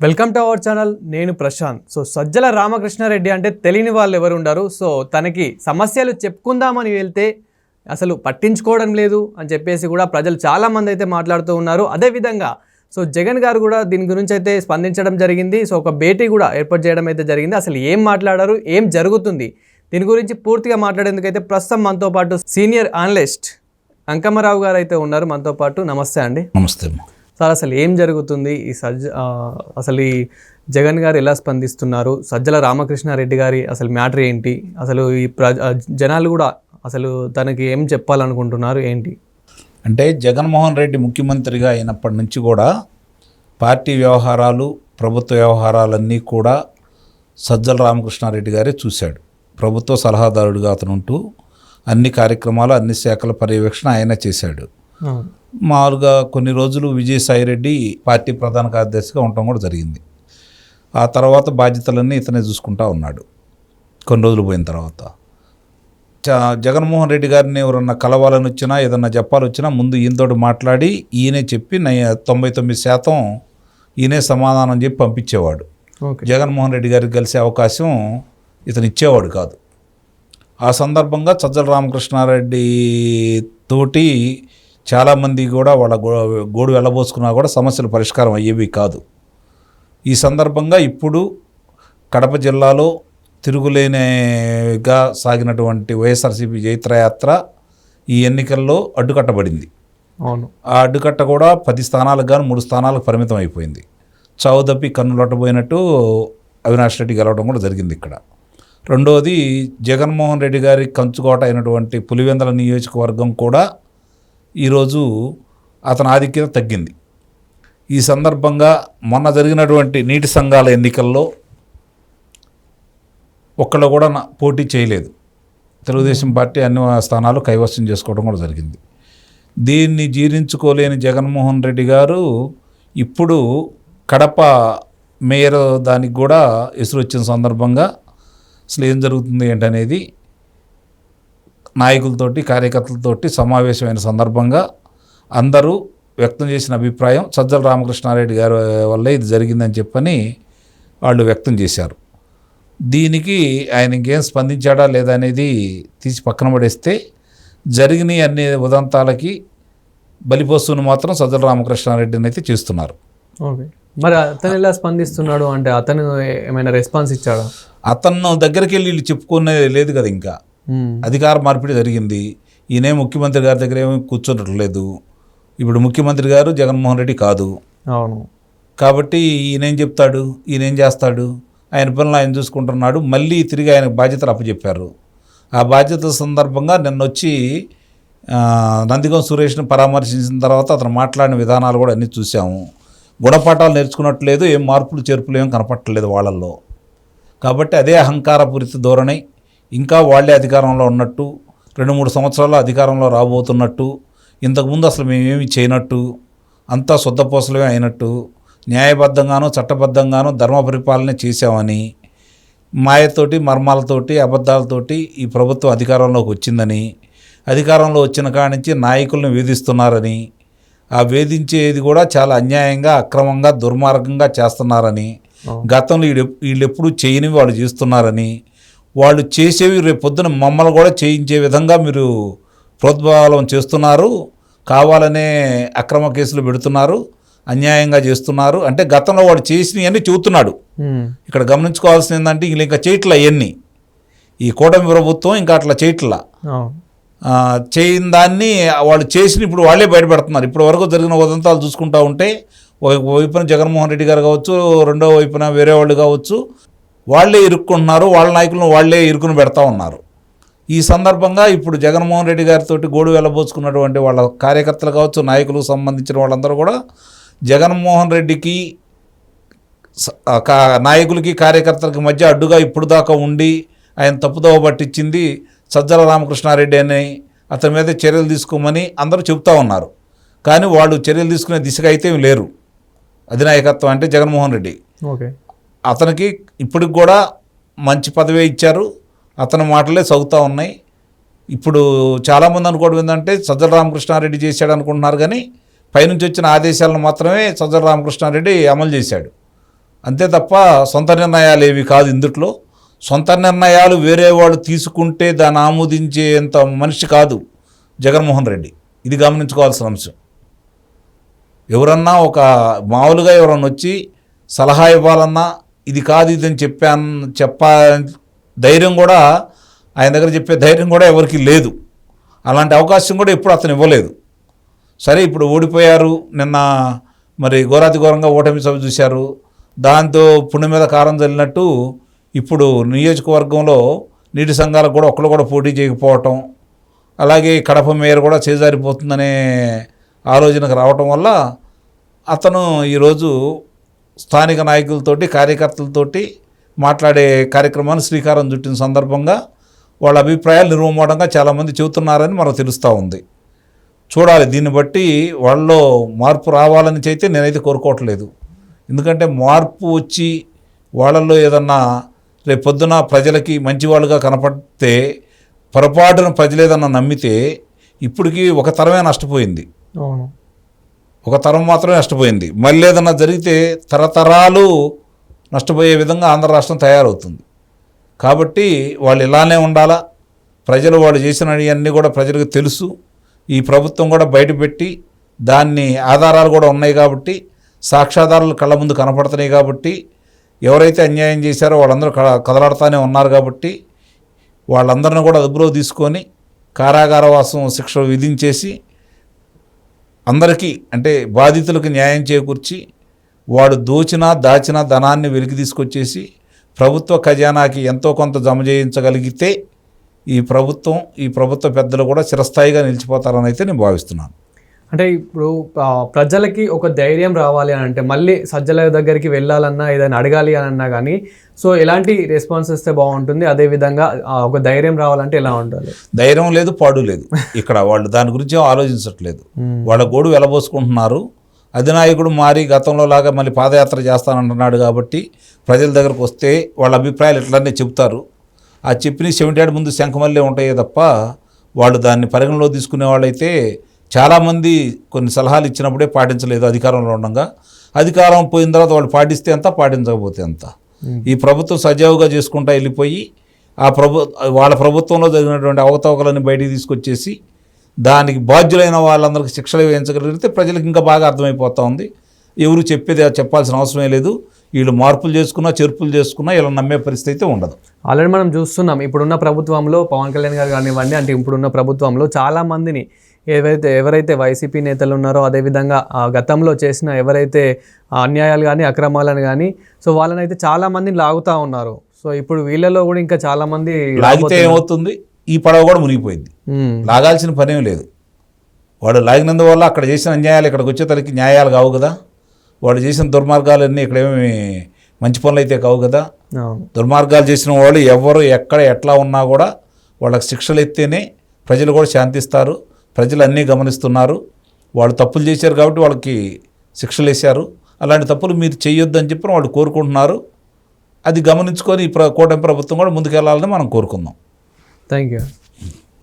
Welcome to our channel. నేను ప్రశాంత్. సజ్జల రామకృష్ణారెడ్డి అంటే తెలియని వాళ్ళు ఎవరు ఉండరు. తనకి సమస్యలు చెప్పుకుందామని వెళ్తే అసలు పట్టించుకోవడం లేదు అని చెప్పేసి కూడా ప్రజలు చాలామంది అయితే మాట్లాడుతూ ఉన్నారు. అదేవిధంగా జగన్ గారు కూడా దీని గురించి అయితే స్పందించడం జరిగింది. ఒక భేటీ కూడా ఏర్పాటు చేయడం అయితే జరిగింది. అసలు ఏం మాట్లాడారు, ఏం జరుగుతుంది, దీని గురించి పూర్తిగా మాట్లాడేందుకైతే ప్రస్తుతం మనతో పాటు సీనియర్ అనలిస్ట్ అంకమ్మరావు గారు అయితే ఉన్నారు మనతో పాటు. నమస్తే అండి. నమస్తే సార్. అసలు ఏం జరుగుతుంది, అసలు ఈ జగన్ గారు ఎలా స్పందిస్తున్నారు, సజ్జల రామకృష్ణారెడ్డి గారి అసలు మ్యాటర్ ఏంటి, అసలు ఈ జనాలు కూడా అసలు తనకి ఏం చెప్పాలనుకుంటున్నారు ఏంటి? అంటే జగన్మోహన్ రెడ్డి ముఖ్యమంత్రిగా అయినప్పటి నుంచి కూడా పార్టీ వ్యవహారాలు, ప్రభుత్వ వ్యవహారాలన్నీ కూడా సజ్జల రామకృష్ణారెడ్డి గారే చూశాడు. ప్రభుత్వ సలహాదారుడిగా అతను ఉంటూ అన్ని కార్యక్రమాలు, అన్ని శాఖల పర్యవేక్షణ ఆయన చేశాడు. మామూలుగా కొన్ని రోజులు విజయసాయిరెడ్డి పార్టీ ప్రధాన కార్యదర్శిగా ఉండటం కూడా జరిగింది. ఆ తర్వాత బాధ్యతలన్నీ ఇతనే చూసుకుంటా ఉన్నాడు. కొన్ని రోజులు పోయిన తర్వాత జగన్మోహన్ రెడ్డి గారిని ఎవరన్నా కలవాలని వచ్చినా, ఏదన్నా చెప్పాలొచ్చినా ముందు ఈయనతోటి మాట్లాడి ఈయనే చెప్పి 99% ఈయనే సమాధానం చెప్పి పంపించేవాడు. జగన్మోహన్ రెడ్డి గారికి కలిసే అవకాశం ఇతను ఇచ్చేవాడు కాదు. ఆ సందర్భంగా సజ్జల రామకృష్ణారెడ్డి తోటి చాలామంది కూడా వాళ్ళ గోడు వెళ్ళబోసుకున్నా కూడా సమస్యలు పరిష్కారం అయ్యేవి కాదు. ఈ సందర్భంగా ఇప్పుడు కడప జిల్లాలో తిరుగులేనిగా సాగినటువంటి వైఎస్ఆర్సీపీ జైత్రయాత్ర ఈ ఎన్నికల్లో అడ్డుకట్టబడింది. అవును. ఆ అడ్డుకట్ట కూడా 10 స్థానాలకు గాను 3 స్థానాలకు పరిమితం అయిపోయింది. చావు తప్పి కన్నులొట్టబోయినట్టు అవినాష్ రెడ్డి గెలవడం కూడా జరిగింది ఇక్కడ. రెండోది, జగన్మోహన్ రెడ్డి గారి కంచుకోట అయినటువంటి పులివెందుల నియోజకవర్గం కూడా ఈరోజు అతని ఆధిక్యత తగ్గింది. ఈ సందర్భంగా మొన్న జరిగినటువంటి నీటి సంఘాల ఎన్నికల్లో ఒక్కళ్ళు కూడా పోటీ చేయలేదు. తెలుగుదేశం పార్టీ అన్ని స్థానాలు కైవసం చేసుకోవడం కూడా జరిగింది. దీన్ని జీర్ణించుకోలేని జగన్మోహన్ రెడ్డి గారు ఇప్పుడు కడప మేయర్ దానికి కూడా ఎసురు వచ్చిన సందర్భంగా అసలు ఏం జరుగుతుంది ఏంటనేది నాయకులతోటి, కార్యకర్తలతోటి సమావేశమైన సందర్భంగా అందరూ వ్యక్తం చేసిన అభిప్రాయం సజ్జల రామకృష్ణారెడ్డి గారి వల్ల ఇది జరిగిందని చెప్పని వాళ్ళు వ్యక్తం చేశారు. దీనికి ఆయన ఇంకేం స్పందించాడా లేదా అనేది తీసి పక్కన పడేస్తే, జరిగిన అన్ని ఉదంతాలకి బలిపోస్తున్న మాత్రం సజ్జల రామకృష్ణారెడ్డిని అయితే చేస్తున్నారు. ఓకే, మరి అతను ఎలా స్పందిస్తున్నాడు అంటే అతను ఏమైనా రెస్పాన్స్ ఇచ్చాడా? అతను దగ్గరికి వెళ్ళి వీళ్ళు చెప్పుకునేది లేదు కదా. ఇంకా అధికార మార్పిడి జరిగింది. ఈయనే ముఖ్యమంత్రి గారి దగ్గర ఏమీ కూర్చోనట్లేదు. ఇప్పుడు ముఖ్యమంత్రి గారు జగన్మోహన్ రెడ్డి కాదు. అవును. కాబట్టి ఈయనేం చెప్తాడు, ఈయనేం చేస్తాడు, ఆయన పనులు ఆయన చూసుకుంటున్నాడు. మళ్ళీ తిరిగి ఆయనకు బాధ్యతలు అప్పచెప్పారు. ఆ బాధ్యతల సందర్భంగా నిన్నొచ్చి నందిగం సురేష్ని పరామర్శించిన తర్వాత అతను మాట్లాడిన విధానాలు కూడా అన్నీ చూసాము. గుణపాఠాలు నేర్చుకున్నట్లేదు, ఏం మార్పులు చేర్పులు ఏం కనపట్టలేదు వాళ్ళల్లో. కాబట్టి అదే అహంకారపూరిత ధోరణి, ఇంకా వాళ్ళే అధికారంలో ఉన్నట్టు, 2-3 సంవత్సరాల్లో అధికారంలో రాబోతున్నట్టు, ఇంతకుముందు అసలు మేమేమి చేయనట్టు, అంతా శుద్ధపూసలమే అయినట్టు, న్యాయబద్ధంగానూ చట్టబద్ధంగానూ ధర్మ పరిపాలన చేశామని, మాయతోటి, మర్మాలతోటి, అబద్ధాలతోటి ఈ ప్రభుత్వం అధికారంలోకి వచ్చిందని, అధికారంలో వచ్చిన కాడి నుంచి నాయకులను వేధిస్తున్నారని, ఆ వేధించేది కూడా చాలా అన్యాయంగా, అక్రమంగా, దుర్మార్గంగా చేస్తున్నారని, గతంలో వీళ్ళు ఎప్పుడూ చేయనివి వాళ్ళు చేస్తున్నారని, వాళ్ళు చేసేవి రేపు పొద్దున మమ్మల్ని కూడా చేయించే విధంగా మీరు ప్రోద్బలం చేస్తున్నారు, కావాలనే అక్రమ కేసులు పెడుతున్నారు, అన్యాయంగా చేస్తున్నారు అంటే గతంలో వాడు చేసినవి అన్నీ చెబుతున్నాడు. ఇక్కడ గమనించుకోవాల్సింది ఏంటంటే వీళ్ళు ఇంకా చేయట్లా అవన్నీ. ఈ కూటమి ప్రభుత్వం ఇంకా అట్లా చేయట్లా. చేయని దాన్ని వాళ్ళు చేసిన ఇప్పుడు వాళ్ళే బయటపెడుతున్నారు. ఇప్పటి వరకు జరిగిన ఉదంతాలు చూసుకుంటూ ఉంటే ఒక వైపున జగన్మోహన్ రెడ్డి గారు కావచ్చు, రెండో వైపున వేరే వాళ్ళు కావచ్చు, వాళ్ళే ఇరుక్కుంటున్నారు. వాళ్ళ నాయకులను వాళ్ళే ఇరుకుని పెడతా ఉన్నారు. ఈ సందర్భంగా ఇప్పుడు జగన్మోహన్ రెడ్డి గారితో గోడు వెళ్ళబోచుకున్నటువంటి వాళ్ళ కార్యకర్తలు కావచ్చు, నాయకులకు సంబంధించిన వాళ్ళందరూ కూడా జగన్మోహన్ రెడ్డికి నాయకులకి కార్యకర్తలకి మధ్య అడ్డుగా ఇప్పుడు దాకా ఉండి ఆయన తప్పుదోవ పట్టించింది సజ్జల రామకృష్ణారెడ్డి అని, అతని మీద చర్యలు తీసుకోమని అందరూ చెబుతూ ఉన్నారు. కానీ వాళ్ళు చర్యలు తీసుకునే దిశగా అయితే లేరు. అధినాయకత్వం అంటే జగన్మోహన్ రెడ్డి. ఓకే, అతనికి ఇప్పటికి కూడా మంచి పదవి ఇచ్చారు. అతని మాటలే సాగుతూ ఉన్నాయి. ఇప్పుడు చాలామంది అనుకోవడం ఏంటంటే సజ్జల రామకృష్ణారెడ్డి చేశాడు అనుకుంటున్నారు, కానీ పైనుంచి వచ్చిన ఆదేశాలను మాత్రమే సజ్జల రామకృష్ణారెడ్డి అమలు చేశాడు. అంతే తప్ప సొంత నిర్ణయాలు ఏవి కాదు ఇందుట్లో. సొంత నిర్ణయాలు వేరే వాళ్ళు తీసుకుంటే దాన్ని ఆమోదించేంత మనిషి కాదు జగన్మోహన్ రెడ్డి. ఇది గమనించుకోవాల్సిన అంశం. ఎవరన్నా ఒక మామూలుగా ఎవరన్నా వచ్చి సలహా ఇవ్వాలన్నా ఇది కాదు ఇది అని చెప్పా ధైర్యం కూడా ఆయన దగ్గర చెప్పే ధైర్యం కూడా ఎవరికి లేదు. అలాంటి అవకాశం కూడా ఎప్పుడు అతను ఇవ్వలేదు. సరే ఇప్పుడు ఓడిపోయారు, నిన్న మరి ఘోరాతి ఘోరంగా ఓటమి సభ చూశారు. దాంతో పుండు మీద కారం చల్లినట్టు ఇప్పుడు నియోజకవర్గంలో నీటి సంఘాలకు కూడా ఒక్కళ్ళు కూడా పోటీ చేయకపోవటం, అలాగే కడప మేయర్ కూడా చేజారిపోతుందనే ఆలోచనకు రావటం వల్ల అతను ఈరోజు స్థానిక నాయకులతోటి కార్యకర్తలతోటి మాట్లాడే కార్యక్రమాన్ని శ్రీకారం చుట్టిన సందర్భంగా వాళ్ళ అభిప్రాయాలు నిర్మూలంగా చాలామంది చెబుతున్నారని మనకు తెలుస్తూ ఉంది. చూడాలి, దీన్ని బట్టి వాళ్ళలో మార్పు రావాలని అయితే నేనైతే కోరుకోవట్లేదు. ఎందుకంటే మార్పు వచ్చి వాళ్ళల్లో ఏదన్నా రేపు పొద్దున ప్రజలకి మంచివాళ్ళుగా కనపడితే పొరపాటున ప్రజలు ఏదన్నా నమ్మితే ఇప్పటికీ ఒక తరమే నష్టపోయింది. ఒక తరం మాత్రమే నష్టపోయింది. మళ్ళీ ఏదన్నా జరిగితే తరతరాలు నష్టపోయే విధంగా ఆంధ్ర రాష్ట్రం తయారవుతుంది. కాబట్టి వాళ్ళు ఇలానే ఉండాలా. ప్రజలు వాళ్ళు చేసినవన్నీ కూడా ప్రజలకు తెలుసు. ఈ ప్రభుత్వం కూడా బయటపెట్టి దాన్ని ఆధారాలు కూడా ఉన్నాయి కాబట్టి, సాక్ష్యాధారాలు కళ్ళ ముందు కనపడుతున్నాయి కాబట్టి, ఎవరైతే అన్యాయం చేశారో వాళ్ళందరూ కదలాడుతూనే ఉన్నారు కాబట్టి వాళ్ళందరినీ కూడా అదుపులో తీసుకొని కారాగారవాసం శిక్ష విధించేసి అందరికీ అంటే బాధితులకు న్యాయం చేకూర్చి వాడు దాచిన ధనాన్ని వెలికి తీసుకొచ్చేసి ప్రభుత్వ ఖజానాకి ఎంతో కొంత జమ చేయించగలిగితే ఈ ప్రభుత్వ పెద్దలు కూడా చిరస్థాయిగా నిలిచిపోతారని అయితే నేను భావిస్తున్నాను. అంటే ఇప్పుడు ప్రజలకి ఒక ధైర్యం రావాలి అని అంటే మళ్ళీ సజ్జల దగ్గరికి వెళ్ళాలన్నా ఏదైనా అడగాలి అని అన్నా కానీ సో ఎలాంటి రెస్పాన్స్ ఇస్తే బాగుంటుంది, అదేవిధంగా ఒక ధైర్యం రావాలంటే ఎలా ఉండాలి? ధైర్యం లేదు, పాడు లేదు. ఇక్కడ వాళ్ళు దాని గురించి ఆలోచించట్లేదు. వాళ్ళ గోడు వెలబోసుకుంటున్నారు. అధినాయకుడు మారి గతంలో లాగా మళ్ళీ పాదయాత్ర చేస్తానంటున్నాడు కాబట్టి ప్రజల దగ్గరకు వస్తే వాళ్ళ అభిప్రాయాలు ఎట్లనే చెప్తారు. ఆ చెప్పిన 78 ముందు శంఖమల్లే ఉంటాయే తప్ప వాళ్ళు దాన్ని పరిగణలో తీసుకునే వాళ్ళైతే చాలామంది కొన్ని సలహాలు ఇచ్చినప్పుడే పాటించలేదు అధికారంలో ఉండగా. అధికారం పోయిన తర్వాత వాళ్ళు పాటిస్తే ఎంత, పాటించకపోతే ఎంత. ఈ ప్రభుత్వం సజావుగా చేసుకుంటా వెళ్ళిపోయి వాళ్ళ ప్రభుత్వంలో జరిగినటువంటి అవకతవకలని బయటికి తీసుకొచ్చేసి దానికి బాధ్యులైన వాళ్ళందరికీ శిక్షలు వేయించగలిగితే ప్రజలకు ఇంకా బాగా అర్థమైపోతూ ఉంది. ఎవరు చెప్పాల్సిన అవసరమే లేదు. వీళ్ళు మార్పులు చేసుకున్నా చేర్పులు చేసుకున్నా ఇలా నమ్మే పరిస్థితి అయితే ఉండదు. ఆల్రెడీ మనం చూస్తున్నాం ఇప్పుడున్న ప్రభుత్వంలో పవన్ కళ్యాణ్ గారు కానివ్వండి, అంటే ఇప్పుడున్న ప్రభుత్వంలో చాలామందిని ఎవరైతే వైసీపీ నేతలు ఉన్నారో అదేవిధంగా గతంలో చేసిన ఎవరైతే అన్యాయాలు కానీ అక్రమాలను కానీ సో వాళ్ళని అయితే చాలామందిని లాగుతూ ఉన్నారు. సో ఇప్పుడు వీళ్ళలో కూడా ఇంకా చాలామంది లాగితే ఏమవుతుంది, ఈ పడవ కూడా మునిగిపోయింది. లాగాల్సిన పనేం లేదు. వాడు లాగినందువల్ల అక్కడ చేసిన అన్యాయాలు ఇక్కడికి వచ్చేసరికి న్యాయాలు కావు కదా. వాడు చేసిన దుర్మార్గాలన్నీ ఇక్కడేమి మంచి పనులు అయితే కావు కదా. దుర్మార్గాలు చేసిన వాళ్ళు ఎవరు ఎక్కడ ఎట్లా ఉన్నా కూడా వాళ్ళకి శిక్షలు ఎత్తేనే ప్రజలు కూడా శాంతిస్తారు. ప్రజలు అన్నీ గమనిస్తున్నారు. వాళ్ళు తప్పులు చేశారు కాబట్టి వాళ్ళకి శిక్షలు వేశారు. అలాంటి తప్పులు మీరు చేయొద్దు అని చెప్పి వాళ్ళు కోరుకుంటున్నారు. అది గమనించుకొని కూటమి ప్రభుత్వం కూడా ముందుకెళ్లాలని మనం కోరుకుందాం. Thank you.